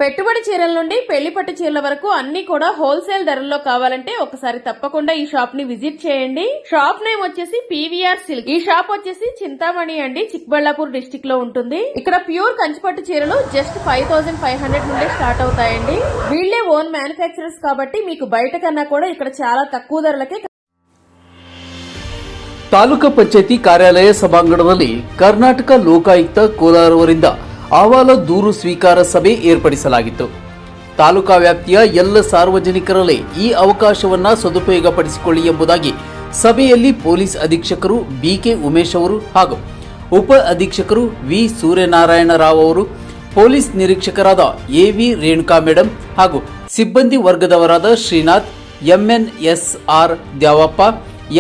పెట్టుబడి చీరల నుండి పెళ్లి పట్టు చీరల వరకు అన్ని కూడా హోల్సేల్ ధరల్లో కావాలంటే ఒకసారి తప్పకుండా ఈ షాప్ ని విజిట్ చేయండి. షాప్ నేమ్ వచ్చేసి పీవీఆర్ సిల్క్. ఈ షాప్ వచ్చేసి చింతామణి అండి, చిక్బళ్ళాపూర్ డిస్టిక్ లో ఉంటుంది. ఇక్కడ ప్యూర్ కంచిపట్టు చీరలు జస్ట్ 5500 నుండి స్టార్ట్ అవుతాయండి. వీళ్లే ఓన్ మ్యానుఫ్యాక్చరర్స్ కాబట్టి మీకు బయట కన్నా కూడా ఇక్కడ చాలా తక్కువ ధరలకే. ತಾಲೂಕಾ ಪಂಚಾಯತಿ ಕಾರ್ಯಾಲಯ ಸಭಾಂಗಣದಲ್ಲಿ ಕರ್ನಾಟಕ ಲೋಕಾಯುಕ್ತ ಕೋಲಾರ ಅವರಿಂದ ಅಹವಾಲು ದೂರು ಸ್ವೀಕಾರ ಸಭೆ ಏರ್ಪಡಿಸಲಾಗಿತ್ತು. ತಾಲೂಕಾ ವ್ಯಾಪ್ತಿಯ ಎಲ್ಲ ಸಾರ್ವಜನಿಕರಲ್ಲಿ ಈ ಅವಕಾಶವನ್ನು ಸದುಪಯೋಗಪಡಿಸಿಕೊಳ್ಳಿ ಎಂಬುದಾಗಿ ಸಭೆಯಲ್ಲಿ ಪೊಲೀಸ್ ಅಧೀಕ್ಷಕರು ಬಿಕೆ ಉಮೇಶ್ ಅವರು ಹಾಗೂ ಉಪ ಅಧೀಕ್ಷಕರು ವಿ ಸೂರ್ಯನಾರಾಯಣ ರಾವ್ ಅವರು, ಪೊಲೀಸ್ ನಿರೀಕ್ಷಕರಾದ ಎವಿ ರೇಣುಕಾ ಮೇಡಂ ಹಾಗೂ ಸಿಬ್ಬಂದಿ ವರ್ಗದವರಾದ Srinath, M N S R Dyavappa,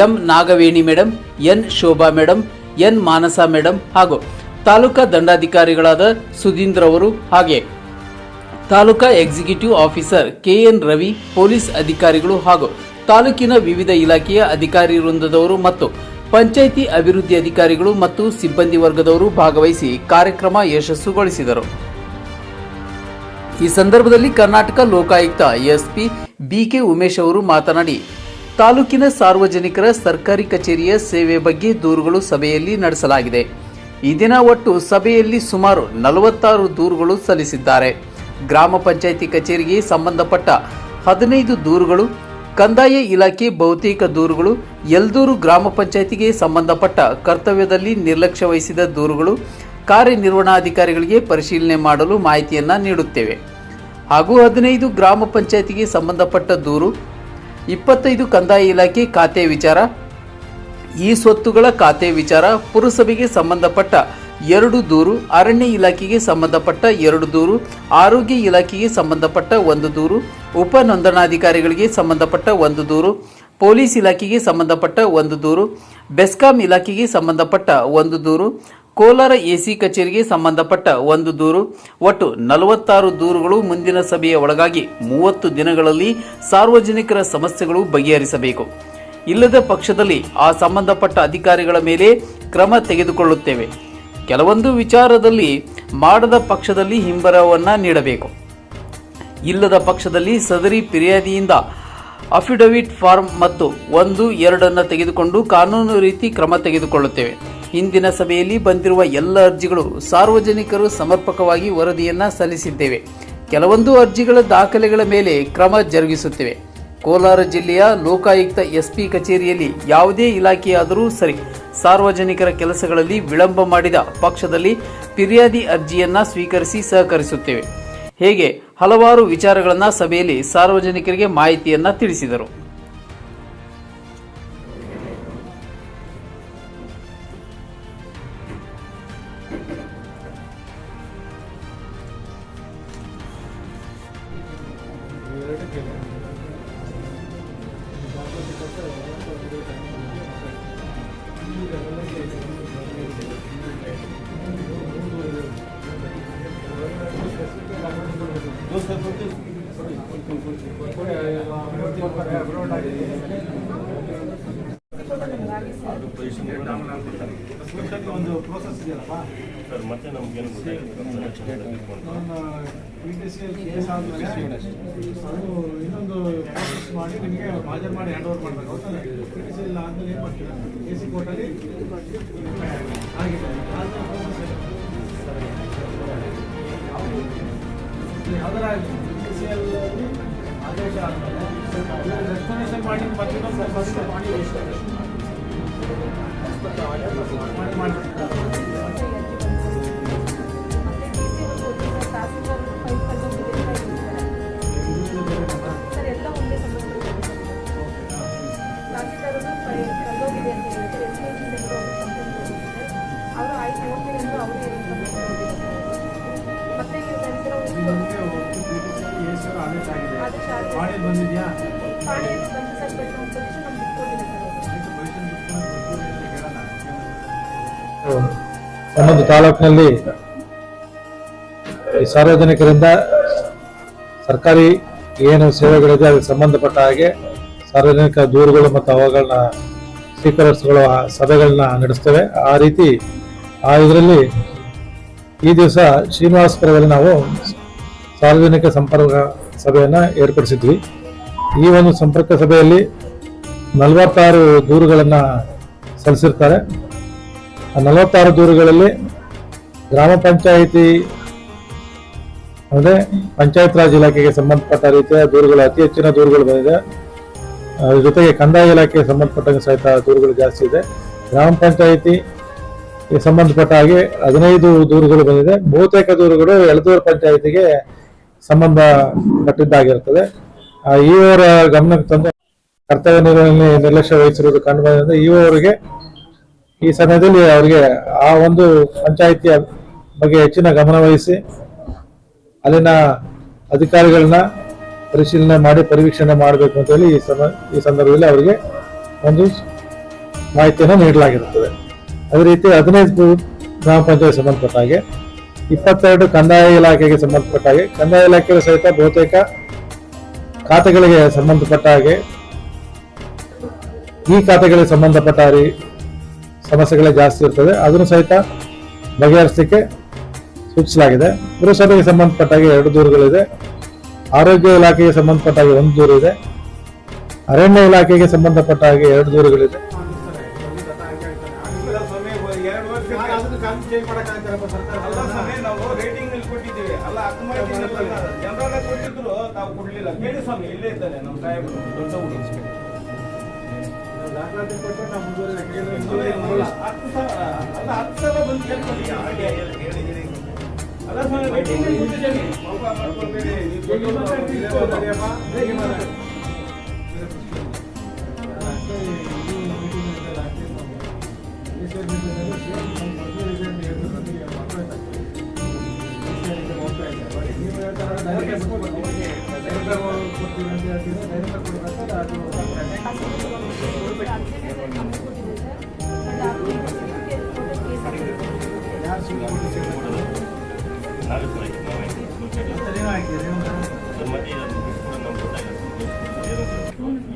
M Nagaveni madam, N Shobha madam, N Manasa madam ಹಾಗೂ ತಾಲೂಕಾ ದಂಡಾಧಿಕಾರಿಗಳಾದ ಸುಧೀಂದ್ರ ಅವರು, ಹಾಗೆ taluka executive officer K N Ravi, police ಅಧಿಕಾರಿಗಳು ಹಾಗೂ ತಾಲೂಕಿನ ವಿವಿಧ ಇಲಾಖೆಯ ಅಧಿಕಾರಿ ವೃಂದದವರು ಮತ್ತು ಪಂಚಾಯಿತಿ ಅಭಿವೃದ್ಧಿ ಅಧಿಕಾರಿಗಳು ಮತ್ತು ಸಿಬ್ಬಂದಿ ವರ್ಗದವರು ಭಾಗವಹಿಸಿ ಕಾರ್ಯಕ್ರಮ ಯಶಸ್ಸುಗೊಳಿಸಿದರು. ಈ ಸಂದರ್ಭದಲ್ಲಿ ಕರ್ನಾಟಕ ಲೋಕಾಯುಕ್ತ ಎಸ್ಪಿ ಬಿಕೆ ಉಮೇಶ್ ಅವರು ಮಾತನಾಡಿ, ತಾಲೂಕಿನ ಸಾರ್ವಜನಿಕರ ಸರ್ಕಾರಿ ಕಚೇರಿಯ ಸೇವೆ ಬಗ್ಗೆ ದೂರುಗಳು ಸಭೆಯಲ್ಲಿ ನಡೆಸಲಾಗಿದೆ. ಈ ದಿನ ಒಟ್ಟು ಸಭೆಯಲ್ಲಿ ಸುಮಾರು 46 ದೂರುಗಳು ಸಲ್ಲಿಸಿದ್ದಾರೆ. ಗ್ರಾಮ ಪಂಚಾಯಿತಿ ಕಚೇರಿಗೆ ಸಂಬಂಧಪಟ್ಟ 15 ದೂರುಗಳು, ಕಂದಾಯ ಇಲಾಖೆ ಬಹುತೇಕ ದೂರುಗಳು, ಯಲ್ದೂರು ಗ್ರಾಮ ಪಂಚಾಯಿತಿಗೆ ಸಂಬಂಧಪಟ್ಟ ಕರ್ತವ್ಯದಲ್ಲಿ ನಿರ್ಲಕ್ಷ್ಯ ವಹಿಸಿದ ದೂರುಗಳು, ಕಾರ್ಯನಿರ್ವಹಣಾಧಿಕಾರಿಗಳಿಗೆ ಪರಿಶೀಲನೆ ಮಾಡಲು ಮಾಹಿತಿಯನ್ನು ನೀಡುತ್ತೇವೆ ಹಾಗೂ 15 ಗ್ರಾಮ ಪಂಚಾಯಿತಿಗೆ ಸಂಬಂಧಪಟ್ಟ ದೂರು, 25 ಕಂದಾಯ ಇಲಾಖೆ ಖಾತೆ ವಿಚಾರ, ಈ ಸ್ವತ್ತುಗಳ ಖಾತೆ ವಿಚಾರ, ಪುರಸಭೆಗೆ ಸಂಬಂಧಪಟ್ಟ 2 ದೂರು, ಅರಣ್ಯ ಇಲಾಖೆಗೆ ಸಂಬಂಧಪಟ್ಟ 2 ದೂರು, ಆರೋಗ್ಯ ಇಲಾಖೆಗೆ ಸಂಬಂಧಪಟ್ಟ 1 ದೂರು, ಉಪ ನೋಂದಣಾಧಿಕಾರಿಗಳಿಗೆ ಸಂಬಂಧಪಟ್ಟ 1 ದೂರು, ಪೊಲೀಸ್ ಇಲಾಖೆಗೆ ಸಂಬಂಧಪಟ್ಟ 1 ದೂರು, ಬೆಸ್ಕಾಂ ಇಲಾಖೆಗೆ ಸಂಬಂಧಪಟ್ಟ 1 ದೂರು, ಕೋಲಾರ ಎಸಿ ಕಚೇರಿಗೆ ಸಂಬಂಧಪಟ್ಟ 1 ದೂರು. ಒಟ್ಟು 46 ದೂರುಗಳು ಮುಂದಿನ ಸಭೆಯ ಒಳಗಾಗಿ 30 ದಿನಗಳಲ್ಲಿ ಸಾರ್ವಜನಿಕರ ಸಮಸ್ಯೆಗಳು ಬಗೆಹರಿಸಬೇಕು. ಇಲ್ಲದ ಪಕ್ಷದಲ್ಲಿ ಆ ಸಂಬಂಧಪಟ್ಟ ಅಧಿಕಾರಿಗಳ ಮೇಲೆ ಕ್ರಮ ತೆಗೆದುಕೊಳ್ಳುತ್ತೇವೆ. ಕೆಲವೊಂದು ವಿಚಾರದಲ್ಲಿ ಮಾಡದ ಪಕ್ಷದಲ್ಲಿ ಹಿಂಬರವನ್ನು ನೀಡಬೇಕು. ಇಲ್ಲದ ಪಕ್ಷದಲ್ಲಿ ಸದರಿ ಫಿರ್ಯಾದಿಯಿಂದ ಅಫಿಡವಿಟ್ ಫಾರ್ಮ್ ಮತ್ತು 1-2 ತೆಗೆದುಕೊಂಡು ಕಾನೂನು ರೀತಿ ಕ್ರಮ ತೆಗೆದುಕೊಳ್ಳುತ್ತೇವೆ. ಹಿಂದಿನ ಸಭೆಯಲ್ಲಿ ಬಂದಿರುವ ಎಲ್ಲ ಅರ್ಜಿಗಳು ಸಾರ್ವಜನಿಕರು ಸಮರ್ಪಕವಾಗಿ ವರದಿಯನ್ನು ಸಲ್ಲಿಸಿದ್ದೇವೆ. ಕೆಲವೊಂದು ಅರ್ಜಿಗಳ ದಾಖಲೆಗಳ ಮೇಲೆ ಕ್ರಮ ಜರುಗಿಸುತ್ತೇವೆ. ಕೋಲಾರ ಜಿಲ್ಲೆಯ ಲೋಕಾಯುಕ್ತ ಎಸ್ಪಿ ಕಚೇರಿಯಲ್ಲಿ ಯಾವುದೇ ಇಲಾಖೆಯಾದರೂ ಸರಿ, ಸಾರ್ವಜನಿಕರ ಕೆಲಸಗಳಲ್ಲಿ ವಿಳಂಬ ಮಾಡಿದ ಪಕ್ಷದಲ್ಲಿ ಫಿರ್ಯಾದಿ ಅರ್ಜಿಯನ್ನು ಸ್ವೀಕರಿಸಿ ಸಹಕರಿಸುತ್ತೇವೆ. ಹೇಗೆ ಹಲವಾರು ವಿಚಾರಗಳನ್ನು ಸಭೆಯಲ್ಲಿ ಸಾರ್ವಜನಿಕರಿಗೆ ಮಾಹಿತಿಯನ್ನು ತಿಳಿಸಿದರು. ಒಂದು ಪ್ರೋಸೆಸ್ ಇದೆಯಲ್ಲಪ್ಪ ಸರ್, ಮತ್ತೆ ನಮಗೇನು ಕೇಸ್ ಆದಮೇಲೆ ಅದು ಇನ್ನೊಂದು ಪ್ರೋಸೆಸ್ ಮಾಡಿ ನಿಮಗೆ ಹಾಜರು ಮಾಡಿ ಹ್ಯಾಂಡ್ ಓವರ್ ಮಾಡಬೇಕು. ಹೌದಾ? PTC ಇಲ್ಲ ಆದಮೇಲೆ ಏನು ಮಾಡ್ತೀರಾ? AC ಕೋರ್ಟಲ್ಲಿ ಆಗಿದೆ. ಯಾವ್ದಾರ PTCಯಲ್ಲಿ ಆದೇಶ ಆದಮೇಲೆ ಎಕ್ಸ್ಪ್ಲನೇಷನ್ ಮಾಡಿ ಮಾಡಿ ಬಂದಿದ್ಯಾ? ಒಂದೊಂದು ತಾಲೂಕಿನಲ್ಲಿ ಸಾರ್ವಜನಿಕರಿಂದ ಸರ್ಕಾರಿ ಏನು ಸೇವೆಗಳಿದೆ ಅದಕ್ಕೆ ಸಂಬಂಧಪಟ್ಟ ಹಾಗೆ ಸಾರ್ವಜನಿಕ ದೂರುಗಳು ಮತ್ತು ಅವುಗಳನ್ನ ಸ್ವೀಕರಿಸುವ ಸಭೆಗಳನ್ನ ನಡೆಸ್ತೇವೆ. ಆ ರೀತಿ ಇದರಲ್ಲಿ ಈ ದಿವಸ ಶ್ರೀನಿವಾಸಪುರದಲ್ಲಿ ನಾವು ಸಾರ್ವಜನಿಕ ಸಂಪರ್ಕ ಸಭೆಯನ್ನು ಏರ್ಪಡಿಸಿದ್ವಿ. ಈ ಒಂದು ಸಂಪರ್ಕ ಸಭೆಯಲ್ಲಿ 46 ದೂರುಗಳನ್ನು ಸಲ್ಲಿಸಿರ್ತಾರೆ. ಆ 46 ದೂರುಗಳಲ್ಲಿ ಗ್ರಾಮ ಪಂಚಾಯಿತಿ ಅಂದರೆ ಪಂಚಾಯತ್ ರಾಜ್ ಇಲಾಖೆಗೆ ಸಂಬಂಧಪಟ್ಟ ರೀತಿಯ ದೂರುಗಳು ಅತಿ ಹೆಚ್ಚಿನ ದೂರುಗಳು ಬಂದಿದೆ. ಅದ್ರ ಜೊತೆಗೆ ಕಂದಾಯ ಇಲಾಖೆಗೆ ಸಂಬಂಧಪಟ್ಟಂಗೆ ಸಹಿತ ದೂರುಗಳು ಜಾಸ್ತಿ ಇದೆ. ಗ್ರಾಮ ಪಂಚಾಯಿತಿಗೆ ಸಂಬಂಧಪಟ್ಟ ಹಾಗೆ 15 ದೂರುಗಳು ಬಂದಿದೆ. ಬಹುತೇಕ ದೂರುಗಳು ಎಳದೂರು ಪಂಚಾಯಿತಿಗೆ ಸಂಬಂಧಪಟ್ಟಿದ್ದಾಗಿರ್ತದೆ. ಇವರ ಗಮನಕ್ಕೆ ತಂದು ಕರ್ತವ್ಯ ನಿರ್ವಹಣೆ ನಿರ್ಲಕ್ಷ್ಯ ವಹಿಸಿರುವುದು ಕಂಡು ಬಂದಿದೆ. ಇವರಿಗೆ ಈ ಸಮಯದಲ್ಲಿ ಅವರಿಗೆ ಆ ಒಂದು ಪಂಚಾಯಿತಿಯ ಬಗ್ಗೆ ಹೆಚ್ಚಿನ ಗಮನ ವಹಿಸಿ ಅಲ್ಲಿನ ಅಧಿಕಾರಿಗಳನ್ನ ಪರಿಶೀಲನೆ ಮಾಡಿ ಪರಿವೀಕ್ಷಣೆ ಮಾಡಬೇಕು ಅಂತ ಹೇಳಿ ಈ ಸಂದರ್ಭದಲ್ಲಿ ಅವರಿಗೆ ಒಂದು ಮಾಹಿತಿಯನ್ನು ನೀಡಲಾಗಿರುತ್ತದೆ. ಅದೇ ರೀತಿ 15 ಗ್ರಾಮ ಪಂಚಾಯತ್ ಸಂಬಂಧಪಟ್ಟ ಹಾಗೆ, 22 ಕಂದಾಯ ಇಲಾಖೆಗೆ ಸಂಬಂಧಪಟ್ಟ ಹಾಗೆ, ಕಂದಾಯ ಇಲಾಖೆಗೆ ಸಹಿತ ಬಹುತೇಕ ಖಾತೆಗಳಿಗೆ ಸಂಬಂಧಪಟ್ಟ ಹಾಗೆ ಈ ಖಾತೆಗಳಿಗೆ ಸಂಬಂಧಪಟ್ಟ ಸಮಸ್ಯೆಗಳೇ ಜಾಸ್ತಿ ಇರ್ತದೆ. ಅದನ್ನು ಸಹಿತ ಬಗೆಹರಿಸಲಿಕ್ಕೆ ಸೂಚಿಸಲಾಗಿದೆ. ಪುರಸಭೆಗೆ ಸಂಬಂಧಪಟ್ಟ ಹಾಗೆ 2 ದೂರುಗಳಿದೆ. ಆರೋಗ್ಯ ಇಲಾಖೆಗೆ ಸಂಬಂಧಪಟ್ಟ ಹಾಗೆ 1 ದೂರು ಇದೆ. ಅರಣ್ಯ ಇಲಾಖೆಗೆ ಸಂಬಂಧಪಟ್ಟ ಹಾಗೆ 2 ದೂರುಗಳಿದೆ.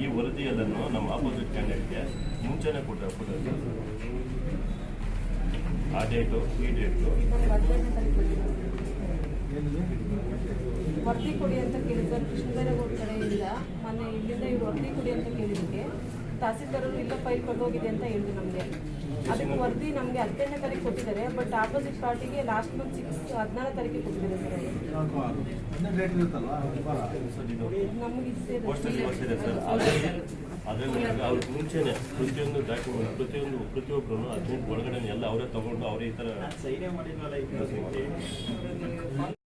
ಈ ವರದಿಯನ್ನು ನಮ್ಮ ಆಪೋಸಿಟ್ ಕ್ಯಾಂಡಿಡೇಟ್ಗೆ ಮುಂಚೆನೆ ಕೊಟ್ಟರೆ ಆ ಡೇಟು ಈ ಡೇಟು ವರದಿ ಕೊಡಿ ಅಂತ ಕೇಳಿದ್ರು. ಕೃಷ್ಣಬೈರೇಗೌಡ ಕಡೆಯಿಂದ ಮೊನ್ನೆ ಇಲ್ಲಿಂದ ಇವ್ರು ವರದಿ ಕೊಡಿ ಅಂತ ಕೇಳಿದಕ್ಕೆ ತಹಸೀಲ್ದಾರರು ಇಲ್ಲ ಫೈಲ್ ಕೊಂಡೋಗಿದೆ ಅಂತ ಹೇಳಿದ್ರು ನಮಗೆ. ಅದಕ್ಕೆ ವರದಿ ನಮಗೆ 17ನೇ ತಾರೀಕು ಕೊಟ್ಟಿದ್ದಾರೆ. ಬಟ್ ಆಪೋಸಿಟ್ ಪಾರ್ಟಿಗೆ ಲಾಸ್ಟ್ ಮಂತ್ 16 ತಾರೀಕಿಗೆ ಕೊಟ್ಟಿದ್ದಾರೆ ಸರ್. ನಮಗೆ ಅದರಲ್ಲಿ ಅವ್ರಿಗೆ ಮುಂಚೆನೆ ಪ್ರತಿಯೊಂದು ಡಾಕ್ಯುಮೆಂಟ್ ಪ್ರತಿಯೊಬ್ಬರು 18 ಒಳಗಡೆ ಎಲ್ಲ ಅವರೇ ತಗೊಂಡು ಅವರೇ ಈ ತರ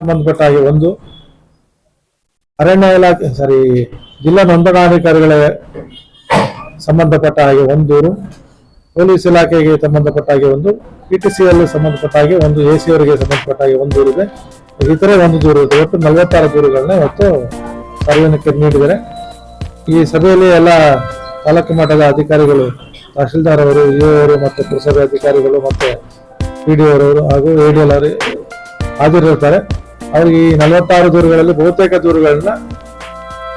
ಸಂಬಂಧಪಟ್ಟ ಹಾಗೆ 1, ಅರಣ್ಯ ಇಲಾಖೆ ಜಿಲ್ಲಾ ನೋಂದಣಾಧಿಕಾರಿಗಳ ಸಂಬಂಧಪಟ್ಟ ಹಾಗೆ 1 ದೂರು, ಪೊಲೀಸ್ ಇಲಾಖೆಗೆ ಸಂಬಂಧಪಟ್ಟ ಹಾಗೆ 1, PTCL ಸಂಬಂಧಪಟ್ಟ ಹಾಗೆ 1, AC ಅವರಿಗೆ ಸಂಬಂಧಪಟ್ಟ ಹಾಗೆ 1 ದೂರು ಇದೆ. ಇತರೆ 1 ದೂರು ಇದೆ. ಒಟ್ಟು 46 ದೂರುಗಳನ್ನ ಇವತ್ತು ಸಾರ್ವಜನಿಕರಿಗೆ ನೀಡಿದ್ದಾರೆ. ಈ ಸಭೆಯಲ್ಲಿ ಎಲ್ಲ ತಾಲೂಕು ಮಟ್ಟದ ಅಧಿಕಾರಿಗಳು, ತಹಶೀಲ್ದಾರ್ ಅವರು, ಇಒ ಅವರು ಮತ್ತು ಪುರಸಭೆ ಅಧಿಕಾರಿಗಳು ಮತ್ತು PDO ಅವರು ಹಾಗೂ ADL ಅವರು ಹಾಜರಿರ್ತಾರೆ. ಅವ್ರಿಗೆ ಈ 46 ದೂರುಗಳಲ್ಲಿ ಬಹುತೇಕ ದೂರುಗಳನ್ನ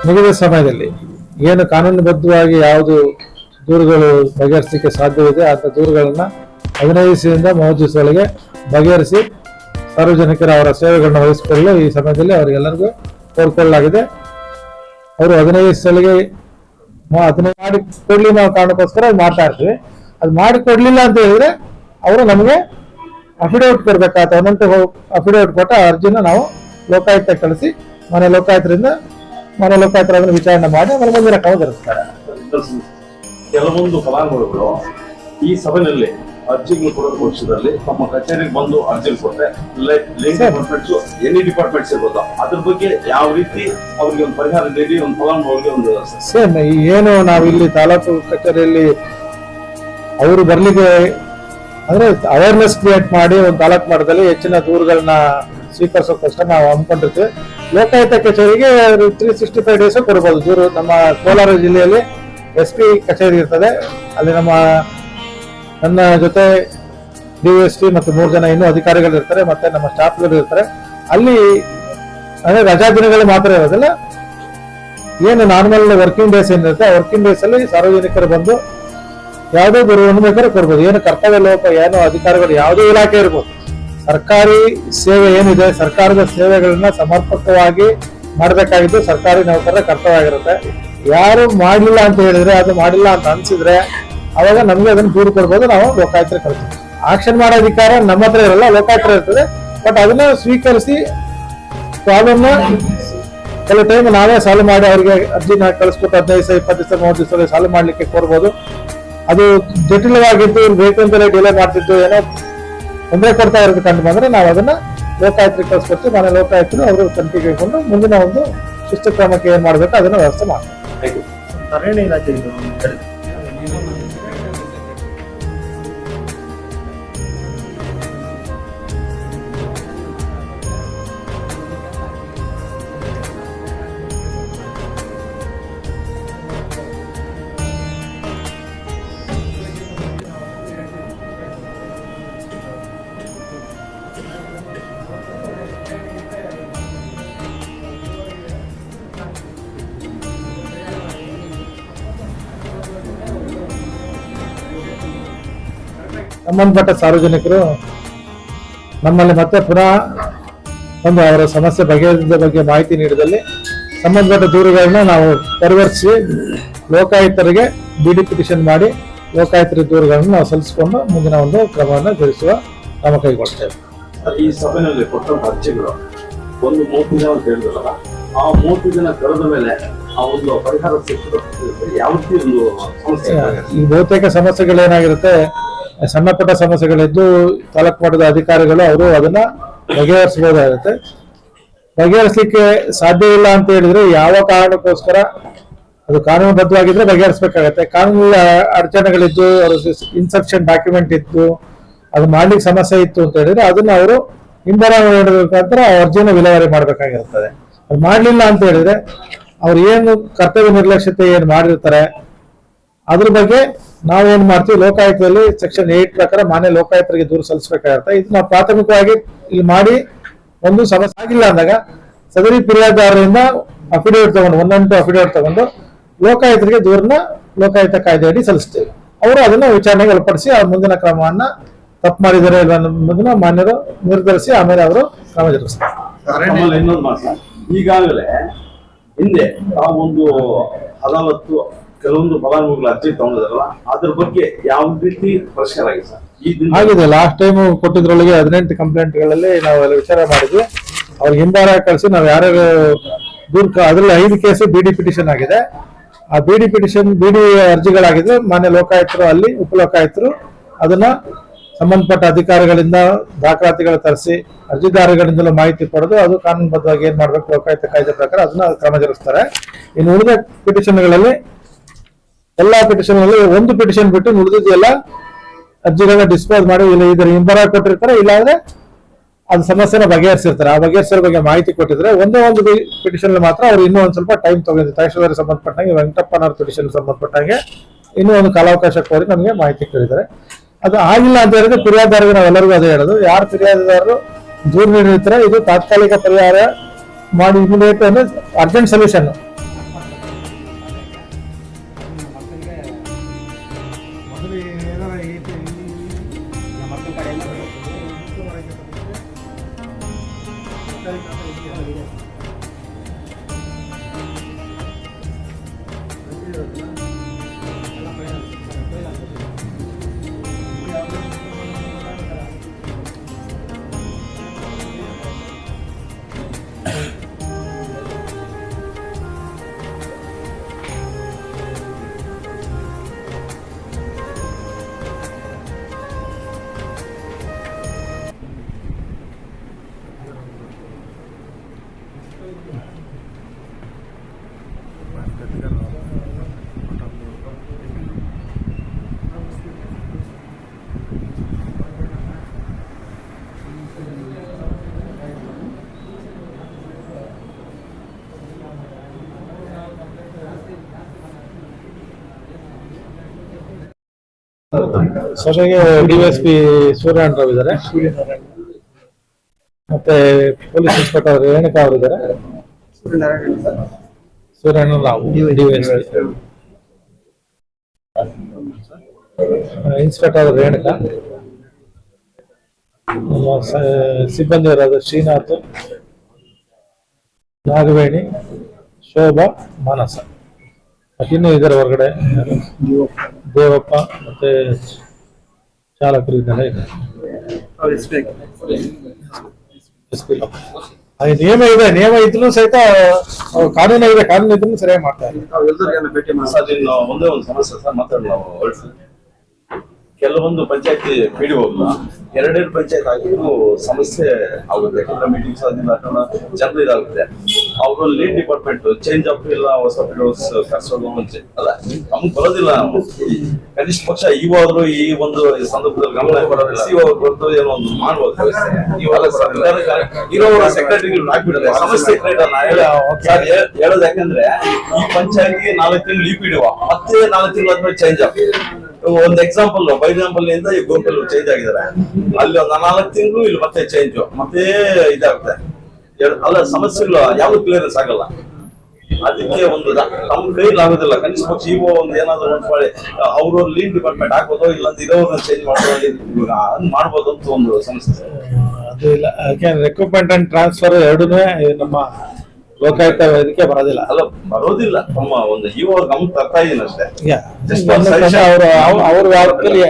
ನಿಗದಿತ ಸಮಯದಲ್ಲಿ ಏನು ಕಾನೂನುಬದ್ಧವಾಗಿ ಯಾವುದು ದೂರುಗಳು ಬಗೆಹರಿಸಲಿಕ್ಕೆ ಸಾಧ್ಯವಿದೆ ಅಂತ ದೂರುಗಳನ್ನ 15 ದಿವಸದಿಂದ 30 ದಿವಸದೊಳಗೆ ಬಗೆಹರಿಸಿ ಸಾರ್ವಜನಿಕರ ಅವರ ಸೇವೆಗಳನ್ನ ವಹಿಸಿಕೊಳ್ಳಲು ಈ ಸಮಯದಲ್ಲಿ ಅವರಿಗೆಲ್ಲರಿಗೂ ಕೋರಿಕೊಳ್ಳಲಾಗಿದೆ. ಅವರು 15 ದಿವಸದೊಳಗೆ ಅದನ್ನ ಮಾಡಿ ಕೊಡ್ಲಿ ನಾವು ಕಾರಣಕ್ಕೋಸ್ಕರ ಮಾಡ್ತಾ ಇರ್ತೀವಿ. ಅದು ಮಾಡಿ ಕೊಡ್ಲಿಲ್ಲ ಅಂತ ಹೇಳಿದ್ರೆ ಅವರು ನಮಗೆ ಅಫಿಡೇವಿಟ್ ಕೊಡ್ಬೇಕಾಗ್ತದೆ. ಒಂದೊಂದು ಅಫಿಡೇವಿಟ್ ಕೊಟ್ಟ ಅರ್ಜಿನ ನಾವು ಲೋಕಾಯುಕ್ತ ಕಳಿಸಿ ಮನೆ ಲೋಕಾಯುಕ್ತರಿಂದ ಅದನ್ನು ವಿಚಾರಣೆ ಮಾಡಿ ಅವರ ಮುಂದಿನ ಕ್ರಮ ಜರುಗಿಸ್ತಾರೆ. ಕೆಲವೊಂದು ಫಲಾನುಭವಿಗಳು ಈ ಸಭೆಯಲ್ಲಿ ಅರ್ಜಿಗಳು ಕೊಡೋ ಪಕ್ಷದಲ್ಲಿ ತಮ್ಮ ಕಚೇರಿಗೆ ಬಂದು ಅರ್ಜಿ ಕೊಟ್ಟರೆ ಡಿಪಾರ್ಟ್ಮೆಂಟ್ಸ್ ಎನಿ ಡಿಪಾರ್ಟ್ಮೆಂಟ್ಸ್ ಇರ್ಬೋದು, ಅದ್ರ ಬಗ್ಗೆ ಯಾವ ರೀತಿ ಅವ್ರಿಗೆ ಒಂದು ಪರಿಹಾರ ನೀಡಿ ಒಂದು ಫಲಾನುಭವಿಗೆ ಒಂದು ಸೇಮ್ ಏನು ನಾವು ಇಲ್ಲಿ ತಾಲೂಕು ಕಚೇರಿಯಲ್ಲಿ ಅವರು ಬರ್ಲಿಕ್ಕೆ ಅಂದ್ರೆ ಅವೇರ್ನೆಸ್ ಕ್ರಿಯೇಟ್ ಮಾಡಿ ಒಂದು ತಾಲೂಕು ಮಟ್ಟದಲ್ಲಿ ಹೆಚ್ಚಿನ ದೂರುಗಳನ್ನ ಸ್ವೀಕರಿಸೋಕೋಸ್ಕರ ನಾವು ಹಮ್ಮಿಕೊಂಡಿರ್ತೀವಿ. ಲೋಕಾಯುಕ್ತ ಕಚೇರಿಗೆ 365 ಡೇಸ್ ಕೊಡ್ಬೋದು ದೂರು. ನಮ್ಮ ಕೋಲಾರ ಜಿಲ್ಲೆಯಲ್ಲಿ SP ಕಚೇರಿ ಇರ್ತದೆ. ಅಲ್ಲಿ ನನ್ನ ಜೊತೆ DSP ಮತ್ತು 3 ಜನ ಇನ್ನೂ ಅಧಿಕಾರಿಗಳು ಇರ್ತಾರೆ, ಮತ್ತೆ ನಮ್ಮ ಸ್ಟಾಫ್ಗಳು ಇರ್ತಾರೆ. ಅಲ್ಲಿ ಅಂದ್ರೆ ರಜಾ ದಿನಗಳು ಮಾತ್ರ ಇರೋದಿಲ್ಲ, ಏನು ನಾರ್ಮಲ್ ವರ್ಕಿಂಗ್ ಡೇಸ್ ಏನಿರುತ್ತೆ ಆ ವರ್ಕಿಂಗ್ ಡೇಸ್ ಅಲ್ಲಿ ಸಾರ್ವಜನಿಕರು ಬಂದು ಯಾವುದೇ ದೂರವನ್ನು ಬೇಕಾದ್ರೆ ಕೊಡ್ಬೋದು. ಏನು ಕರ್ತವ್ಯ ಲೋಪ, ಏನು ಅಧಿಕಾರಿಗಳು ಯಾವುದೇ ಇಲಾಖೆ ಇರ್ಬೋದು, ಸರ್ಕಾರಿ ಸೇವೆ ಏನಿದೆ, ಸರ್ಕಾರದ ಸೇವೆಗಳನ್ನ ಸಮರ್ಪಕವಾಗಿ ಮಾಡಬೇಕಾಗಿದ್ದು ಸರ್ಕಾರಿ ನೌಕರರ ಕರ್ತವ್ಯ ಆಗಿರುತ್ತೆ. ಯಾರು ಮಾಡಲಿಲ್ಲ ಅಂತ ಹೇಳಿದ್ರೆ, ಅದು ಮಾಡಿಲ್ಲ ಅಂತ ಅನ್ಸಿದ್ರೆ ಅವಾಗ ನಮ್ಗೆ ಅದನ್ನ ದೂರು ಕೊಡ್ಬೋದು, ನಾವು ಲೋಕಾಯುಕ್ತರಿಗೆ ಕಳ್ತೀವಿ. ಆಕ್ಷನ್ ಮಾಡೋ ಅಧಿಕಾರ ನಮ್ಮ ಹತ್ರ ಇರಲ್ಲ, ಲೋಕಾಯುಕ್ತರ ಇರ್ತದೆ. ಬಟ್ ಅದನ್ನ ಸ್ವೀಕರಿಸಿ ಪ್ರಾಬ್ಲಮ್ನ ಕೆಲವು ಟೈಮ್ ನಾವೇ ಸಾಲ್ವ್ ಮಾಡಿ ಅವ್ರಿಗೆ ಅರ್ಜಿನ ಕಳಿಸ್ಬಿಟ್ಟು 15 ದಿವಸ 20 ದಿವಸ 30 ದಿವಸದಲ್ಲಿ ಸಾಲ್ವ್ ಮಾಡ್ಲಿಕ್ಕೆ ಕೋರ್ಬೋದು. ಅದು ಜಟಿಲವಾಗಿದ್ದು ಬೇಕು ಅಂತಲೇ ಡಿಲೇ ಮಾಡ್ತಿದ್ದು ಏನೋ ತೊಂದರೆ ಕೊಡ್ತಾ ಇರೋದು ಕಂಡು ಬಂದ್ರೆ ನಾವು ಅದನ್ನ ಲೋಕಾಯುಕ್ತರಿಗೆ ಕಳಿಸ್ಕೊಡ್ತೀವಿ. ಮನೆ ಲೋಕಾಯುಕ್ತರು ಅವರು ತನಿಖೆಗೆಕೊಂಡು ಮುಂದಿನ ಒಂದು ಶಿಸ್ತು ಕ್ರಮಕ್ಕೆ ಏನ್ ಮಾಡ್ಬೇಕು ಅದನ್ನ ವ್ಯವಸ್ಥೆ ಮಾಡ್ತೀವಿ. ಅರಣ್ಯ ಇಲಾಖೆ ಸಂಬಂಧಪಟ್ಟ ಸಾರ್ವಜನಿಕರು ನಮ್ಮಲ್ಲಿ ಮತ್ತೆ ಪುನಃ ಒಂದು ಅವರ ಸಮಸ್ಯೆ ಬಗೆಹರಿಸಿದ ಬಗ್ಗೆ ಮಾಹಿತಿ ನೀಡಿದಲ್ಲಿ ಸಂಬಂಧಪಟ್ಟ ದೂರುಗಳನ್ನ ನಾವು ಪರಿವರ್ತಿಸಿ ಲೋಕಾಯುಕ್ತರಿಗೆ ಬಿಡಿ ಪಿಟಿಷನ್ ಮಾಡಿ ಲೋಕಾಯುಕ್ತರ ದೂರುಗಳನ್ನು ನಾವು ಸಲ್ಲಿಸಿಕೊಂಡು ಮುಂದಿನ ಒಂದು ಕ್ರಮವನ್ನು ಜರುಗಿಸುವ ಕ್ರಮ ಕೈಗೊಳ್ತೇವೆ. ಈ ಸಭೆಯಲ್ಲಿ ಕೊಟ್ಟಂತ ಅರ್ಜಿಗಳು ಒಂದು 30 ದಿನ ಅಂತ ಹೇಳಿದ್ರಲ್ಲ, ಆ 30 ದಿನ ಕಳೆದ ಮೇಲೆ ಆ ಒಂದು ಪರಿಹಾರ ಸಿಕ್ಕಿದ್ರೆ ಯಾವ ರೀತಿ ಒಂದು ಸಮಸ್ಯೆ ಈ ಬಹುತೇಕ ಸಮಸ್ಯೆಗಳೇನಾಗಿರುತ್ತೆ, ಸಣ್ಣ ಪುಟ್ಟ ಸಮಸ್ಯೆಗಳಿದ್ದು ತಾಲೂಕು ಮಟ್ಟದ ಅಧಿಕಾರಿಗಳು ಅವರು ಅದನ್ನ ಬಗೆಹರಿಸಬಹುದಾಗುತ್ತೆ. ಬಗೆಹರಿಸಲಿಕ್ಕೆ ಸಾಧ್ಯ ಇಲ್ಲ ಅಂತ ಹೇಳಿದ್ರೆ ಯಾವ ಕಾರಣಕ್ಕೋಸ್ಕರ ಅದು ಕಾನೂನುಬದ್ಧವಾಗಿದ್ರೆ ಬಗೆಹರಿಸಬೇಕಾಗತ್ತೆ. ಕಾನೂನು ಅಡಚಣೆಗಳಿದ್ದು ಇನ್ಸಫಿಷಿಯಂಟ್ ಡಾಕ್ಯುಮೆಂಟ್ ಇತ್ತು, ಅದು ಮಾಡ್ಲಿಕ್ಕೆ ಸಮಸ್ಯೆ ಇತ್ತು ಅಂತ ಹೇಳಿದ್ರೆ ಅದನ್ನ ಅವರು ಹಿಂಬರಾವಣೆ ನೀಡಬೇಕಾದ್ರೆ ಅರ್ಜಿನ ವಿಲೇವಾರಿ ಮಾಡ್ಬೇಕಾಗಿರ್ತದೆ. ಅದು ಮಾಡ್ಲಿಲ್ಲ ಅಂತ ಹೇಳಿದ್ರೆ ಅವ್ರು ಏನು ಕರ್ತವ್ಯ ನಿರ್ಲಕ್ಷ್ಯತೆ ಏನ್ ಮಾಡಿರ್ತಾರೆ ಅದ್ರ ಬಗ್ಗೆ ನಾವೇನ್ ಮಾಡ್ತೀವಿ, ಲೋಕಾಯುಕ್ತದಲ್ಲಿ ಸೆಕ್ಷನ್ 8 ಪ್ರಕಾರ ಮಾನ್ಯ ಲೋಕಾಯುಕ್ತರಿಗೆ ದೂರು ಸಲ್ಲಿಸಬೇಕಾಗಿರುತ್ತೆ. ಇದು ನಾವು ಪ್ರಾಥಮಿಕವಾಗಿ ಇಲ್ಲಿ ಮಾಡಿ ಒಂದು ಸಮಸ್ಯೆ ಆಗಿಲ್ಲ ಅಂದಾಗ ಸದರಿ ಫಿರ್ಯಾದಿದಾರರಿಂದ ಅಫಿಡೇವಿಟ್ ತಗೊಂಡು 1 ಅಫಿಡೇವಿಟ್ ತಗೊಂಡು ಲೋಕಾಯುಕ್ತರಿಗೆ ದೂರನ್ನ ಲೋಕಾಯುಕ್ತ ಕಾಯ್ದೆಯಡಿ ಸಲ್ಲಿಸ್ತೇವೆ. ಅವರು ಅದನ್ನ ವಿಚಾರಣೆಗೆ ಒಳಪಡಿಸಿ ಅವ್ರ ಮುಂದಿನ ಕ್ರಮವನ್ನ ತಪ್ಪು ಮಾಡಿದ್ದಾರೆ ಇಲ್ಲ ಅನ್ನೋದನ್ನ ಮಾನ್ಯರು ನಿರ್ಧರಿಸಿ ಆಮೇಲೆ ಅವರು ಕ್ರಮ ಜರುಗಿಸ್ತಾರೆ. ಇನ್ನೊಂದು ಮಾತು, ಈಗಾಗಲೇ ಹಿಂದೆ ತಾವು ಒಂದು ಅದಾವತ್ತು ಕೆಲವೊಂದು ಫಲಾನುಭವಿಗಳ ಅರ್ಜಿ ತಗೊಂಡಿದಾರಲ್ಲ, ಅದ್ರ ಬಗ್ಗೆ ಯಾವ ರೀತಿ ಪರಿಷ್ಕಾರ ಆಗಿದೆ ಸರ್? ಆಗಿದೆ. ಲಾಸ್ಟ್ ಟೈಮ್ ಕೊಟ್ಟಿದ್ರೊಳಗೆ 18 ಕಂಪ್ಲೇಂಟ್ಗಳಲ್ಲಿ ನಾವು ಎಲ್ಲ ವಿಚಾರ ಮಾಡಿದ್ವಿ. ಅವ್ರಿಗೆ ಹಿಂಬಾರ ಕಳಿಸಿ ನಾವು ಯಾರ್ಯಾರು ದೂರ ಅದ್ರಲ್ಲಿ 5 ಕೇಸ್ ಬಿಡಿ ಪಿಟಿಷನ್ ಆಗಿದೆ. ಆ ಬಿಡಿ ಅರ್ಜಿಗಳಾಗಿದ್ದು ಮಾನ್ಯ ಲೋಕಾಯುಕ್ತರು ಅಲ್ಲಿ ಉಪಲೋಕಾಯುಕ್ತರು ಅದನ್ನ ಸಂಬಂಧಪಟ್ಟ ಅಧಿಕಾರಿಗಳಿಂದ ದಾಖಲಾತಿಗಳು ತರಿಸಿ ಅರ್ಜಿದಾರಗಳಿಂದಲೂ ಮಾಹಿತಿ ಪಡೆದು ಅದು ಕಾನೂನುಬದ್ಧವಾಗಿ ಏನ್ ಮಾಡ್ಬೇಕು ಲೋಕಾಯುಕ್ತ ಕಾಯ್ದೆ ಪ್ರಕಾರ ಅದನ್ನ ಕ್ರಮ ಜರುಗಿಸ್ತಾರೆ. ಇನ್ನು ಉಳಿದ ಪಿಟಿಷನ್ಗಳಲ್ಲಿ ಎಲ್ಲಾ ಪಿಟಿಷನ್ಗಳಲ್ಲಿ ಒಂದು ಪಿಟಿಷನ್ ಬಿಟ್ಟು ಉಳಿದಿದ್ದು ಎಲ್ಲ ಅರ್ಜಿಗಳನ್ನ ಡಿಸ್ಪೋಸ್ ಮಾಡಿ ಇಲ್ಲ ಇದರ ಹಿಂಬರ ಕೊಟ್ಟಿರ್ತಾರೆ, ಇಲ್ಲಾಂದ್ರೆ ಅದು ಸಮಸ್ಯೆನ ಬಗೆಹರಿಸಿರ್ತಾರೆ. ಆ ಬಗೆಹರಿಸೋ ಬಗ್ಗೆ ಮಾಹಿತಿ ಕೊಟ್ಟಿದ್ರೆ ಒಂದೇ ಒಂದು ಪಿಟಿಷನ್ ಮಾತ್ರ ಅವ್ರು ಇನ್ನೂ ಒಂದ್ ಸ್ವಲ್ಪ ಟೈಮ್ ತಗೊಂಡಿದ್ದಾರೆ. ತಹಶೀಲ್ದಾರ್ ಸಂಬಂಧಪಟ್ಟಂಗೆ ವೆಂಕಟಪ್ಪನವ್ರ ಪಿಟಿಷನ್ ಸಂಬಂಧಪಟ್ಟಂಗೆ ಇನ್ನೂ ಒಂದು ಕಾಲಾವಕಾಶ ಕೋರಿ ನಮಗೆ ಮಾಹಿತಿ ಕೇಳಿದ್ದಾರೆ. ಅದು ಆಗಿಲ್ಲ ಅಂತ ಹೇಳಿದ್ರೆ ಫಿರ್ಯಾದಿದಾರರಿಗೆ ನಾವೆಲ್ಲರಿಗೂ ಅದೇ ಹೇಳೋದು, ಯಾರು ಫಿರ್ಯಾದಿದಾರರು ದೂರು ನೀಡಿರ್ತಾರೆ ಇದು ತಾತ್ಕಾಲಿಕ ಪರಿಹಾರ ಮಾಡಿ ಇಮಿಡಿಯೇಟ್ ಅಂದ್ರೆ ಅರ್ಜೆಂಟ್ ಸೊಲ್ಯೂಷನ್. ಸಭೆಗೆ ಡಿವೈಎಸ್ಪಿ ಸೂರ್ಯನಾರಾಯಣ ರಾವ್ ಇದ್ದಾರೆ, ಮತ್ತೆ ಪೊಲೀಸ್ ಇನ್ಸ್ಪೆಕ್ಟರ್ ರೇಣುಕಾ ಅವರು ಇದ್ದಾರೆ. ಸೂರ್ಯನಾರಾಯಣ ರಾವ್ ಡಿವೈಎಸ್ಪಿ, ಇನ್ಸ್ಪೆಕ್ಟರ್ ರೇಣುಕಾ, ನಮ್ಮ ಸಿಬ್ಬಂದಿಯವರಾದ ಶ್ರೀನಾಥ್, ನಾಗವೇಣಿ, ಶೋಭಾ, ಮಾನಸ. ಇನ್ನೂ ಇದರ ಹೊರಗಡೆ ದೇವಪ್ಪ ಮತ್ತೆ ಚಾಲಕರು ಇದೆಲ್ಲ ಇದೆ. ಹಾಗೆ ನಿಯಮ ಇದ್ರೂ ಸಹಿತ ಕಾನೂನು ಇದೆ, ಕಾನೂನು ಇದ್ರೂ ಸರಿಯಾಗಿ ಮಾಡ್ತಾ ಇಲ್ಲ. ಸರ್, ಇನ್ನು ಒಂದೇ ಒಂದು ಸಮಸ್ಯೆ ಸರ್, ಮಾತಾಡಿ ನಾವು ಹೊರಡ್ಸಿ. ಕೆಲವೊಂದು ಪಂಚಾಯತಿ ಪಿಡಿಒಗಳು ಎರಡೆರಡು ಪಂಚಾಯತ್ ಆಗಿದ್ರು ಸಮಸ್ಯೆ ಆಗುತ್ತೆ. ಯಾಕಂದ್ರೆ ಮೀಟಿಂಗ್ಸ್ ಅದಿಲ್ಲ, ಜನರು ಇದಾಗುತ್ತೆ. ಅವರು ಲೀಡ್ ಡಿಪಾರ್ಟ್ಮೆಂಟ್ ಚೇಂಜ್ ಆಫ್ ಇಲ್ಲ, ಹೊಸ ಪಿಡಿಒಸ್ ಕರ್ಸೋದು ಮುಂಚೆ ಅಲ್ಲ, ನಮ್ಗೆ ಬರೋದಿಲ್ಲ. ಕನಿಷ್ಠ ಪಕ್ಷ ಇವಾದ್ರು ಈ ಒಂದು ಸಂದರ್ಭದಲ್ಲಿ ಗಮನ ಕೊಡೋದಿಲ್ಲ. ಬಂದು ಏನೋ ಒಂದು ಮಾಡ್ಬೋದು ವ್ಯವಸ್ಥೆ. ಇವಾಗ ಇರೋರು ಸೆಕ್ರೆಟರಿ ಹಾಕ್ಬಿಡೋದು ಸಮಸ್ಯೆ ಕ್ರಿಯೇಟ್ ಹೇಳೋದು. ಯಾಕಂದ್ರೆ ಈ ಪಂಚಾಯತಿಗೆ 4 ತಿಂಗಳು ಈ ಪಿಡಿಒ, ಮತ್ತೆ 4 ತಿಂಗಳು ಆದ್ಮೇಲೆ ಚೇಂಜ್ ಆಗುತ್ತೆ. ಒಂದು ಎಕ್ಸಾಂಪಲ್, ಬೈಜಾಂಪಲ್ ಇಂದ ಈ ಗೋಪಲ್ ಚೇಂಜ್ ಆಗಿದ್ದಾರೆ. ಅಲ್ಲಿ ಒಂದು 4 ತಿಂಗಳು ಇಲ್ಲಿ ಮತ್ತೆ ಚೇಂಜ್, ಮತ್ತೆ ಇದಾಗುತ್ತೆ. ಅಲ್ಲ, ಸಮಸ್ಯೆಗಳು ಯಾವ್ದು ಕ್ಲಿಯರೆನ್ಸ್ ಆಗಲ್ಲ. ಅದಕ್ಕೆ ಒಂದು ನಮ್ಮ ಕೈಲಿ ಆಗೋದಿಲ್ಲ. ಕನಿಷ್ಠ ಪಕ್ಷ ಇವು ಒಂದು ಏನಾದ್ರು ಒಂದು ಮಾಡಿ ಅವರು ಲೀಡ್ ಡಿಪಾರ್ಟ್ಮೆಂಟ್ ಹಾಕೋದು, ಇಲ್ಲಾಂದ್ರೆ ಇರೋರನ್ನ ಚೇಂಜ್ ಮಾಡೋದು ಮಾಡ್ಬೋದು ಅಂತ ಒಂದು ಸಮಸ್ಯೆ. ಅದು ಇಲ್ಲ, ಯಾಕೆಂದ್ರೆ ರಿಕ್ರೂಟ್ಮೆಂಟ್ ಅಂಡ್ ಟ್ರಾನ್ಸ್ಫರ್ ಎರಡೂ ನಮ್ಮ ಲೋಕಾಯುಕ್ತ ಇದಕ್ಕೆ ಬರೋದಿಲ್ಲ. ಅಲ್ಲ, ಬರೋದಿಲ್ಲ. ನಮ್ಮ ಒಂದು ಇವಾಗ ಗಮನ ತರ್ತಾ ಇದೀನಿ ಅಷ್ಟೇ. ಅವ್ರ ವ್ಯಾಪ್ತಿಯಲ್ಲಿ